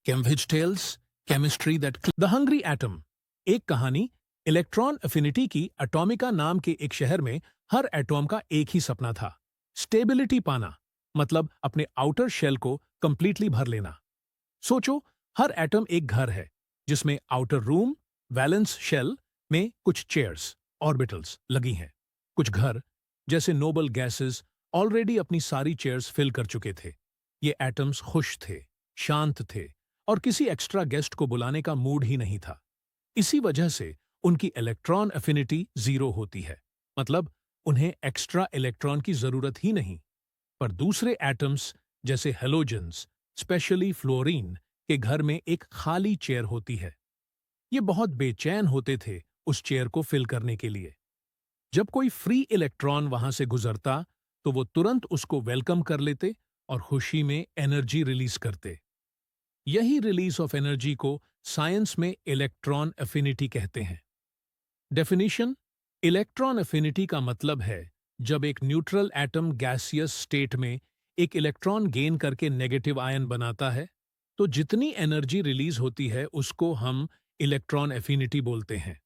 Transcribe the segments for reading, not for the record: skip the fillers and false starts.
Cambridge tales, chemistry that the hungry atom. एक कहानी। Electron affinity की अटोमिका नाम के एक शहर में हर एटॉम का एक ही सपना था, स्टेबिलिटी पाना, मतलब अपने आउटर शेल को कंप्लीटली भर लेना। सोचो, हर एटम एक घर है जिसमें आउटर रूम, वैलेंस शेल में कुछ चेयर्स, ऑर्बिटल्स लगी हैं। कुछ घर, जैसे नोबल गैसेस, ऑलरेडी अपनी सारी चेयर्स फिल कर चुके थे। ये एटम्स खुश थे, शांत थे और किसी एक्स्ट्रा गेस्ट को बुलाने का मूड ही नहीं था। इसी वजह से उनकी इलेक्ट्रॉन एफिनिटी जीरो होती है, मतलब उन्हें एक्स्ट्रा इलेक्ट्रॉन की जरूरत ही नहीं। पर दूसरे एटम्स, जैसे हेलोजेंस, स्पेशली फ्लोरीन के घर में एक खाली चेयर होती है। ये बहुत बेचैन होते थे उस चेयर को फिल करने के लिए। जब कोई फ्री इलेक्ट्रॉन वहां से गुजरता तो वो तुरंत उसको वेलकम कर लेते और खुशी में एनर्जी रिलीज करते। यही रिलीज ऑफ एनर्जी को साइंस में इलेक्ट्रॉन एफिनिटी कहते हैं। डेफिनेशन। इलेक्ट्रॉन एफिनिटी का मतलब है जब एक न्यूट्रल एटम गैसियस स्टेट में एक इलेक्ट्रॉन गेन करके नेगेटिव आयन बनाता है, तो जितनी एनर्जी रिलीज होती है उसको हम इलेक्ट्रॉन एफिनिटी बोलते हैं।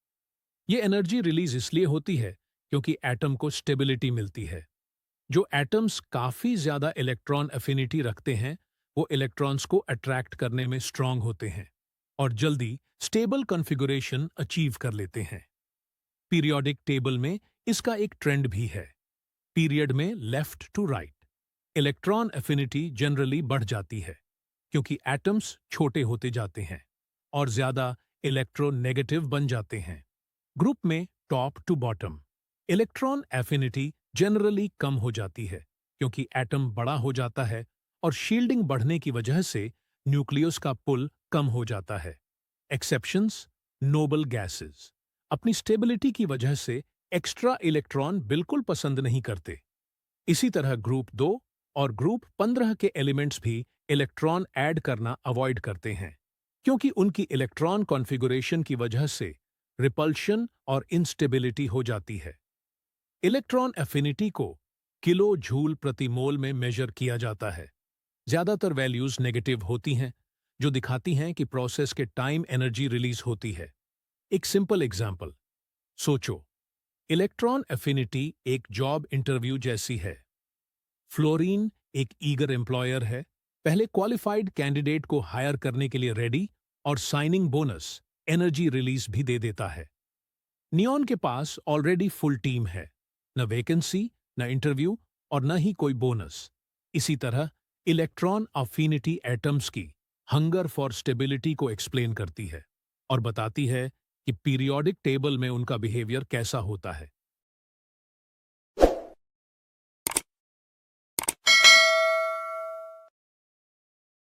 ये एनर्जी रिलीज इसलिए होती है क्योंकि एटम को स्टेबिलिटी मिलती है। जो एटम्स काफी ज्यादा इलेक्ट्रॉन एफिनिटी रखते हैं वो इलेक्ट्रॉन्स को अट्रैक्ट करने में स्ट्रांग होते हैं और जल्दी स्टेबल कॉन्फ़िगरेशन अचीव कर लेते हैं। पीरियोडिक टेबल में इसका एक ट्रेंड भी है। पीरियड में left to right electron affinity generally बढ़ जाती है क्योंकि एटम्स छोटे होते जाते हैं और ज्यादा इलेक्ट्रोनेगेटिव बन जाते हैं। ग्रुप में top to bottom electron affinity generally कम हो जाती है क्योंकि एटम बड़ा हो जाता है और शील्डिंग बढ़ने की वजह से न्यूक्लियस का पुल कम हो जाता है। एक्सेप्शंस, नोबल गैसेस अपनी स्टेबिलिटी की वजह से एक्स्ट्रा इलेक्ट्रॉन बिल्कुल पसंद नहीं करते। इसी तरह ग्रुप 2 और ग्रुप 15 के एलिमेंट्स भी इलेक्ट्रॉन ऐड करना अवॉइड करते हैं क्योंकि उनकी इलेक्ट्रॉन कॉन्फ़िगरेशन की वजह से रिपल्शन और इंस्टेबिलिटी हो जाती है। इलेक्ट्रॉन एफिनिटी को किलो जूल प्रति मोल में मेजर किया जाता है। ज्यादातर वैल्यूज नेगेटिव होती हैं, जो दिखाती हैं कि प्रोसेस के टाइम एनर्जी रिलीज होती है। एक सिंपल एग्जांपल सोचो, इलेक्ट्रॉन एफिनिटी एक जॉब इंटरव्यू जैसी है। फ्लोरीन एक ईगर एम्प्लॉयर है, पहले क्वालिफाइड कैंडिडेट को हायर करने के लिए रेडी और साइनिंग बोनस, एनर्जी रिलीज भी दे देता है। नियॉन के पास ऑलरेडी फुल टीम है, न वैकेंसी, न इंटरव्यू और न ही कोई बोनस। इसी तरह इलेक्ट्रॉन अफिनिटी एटम्स की हंगर फॉर स्टेबिलिटी को एक्सप्लेन करती है और बताती है कि पीरियोडिक टेबल में उनका बिहेवियर कैसा होता है।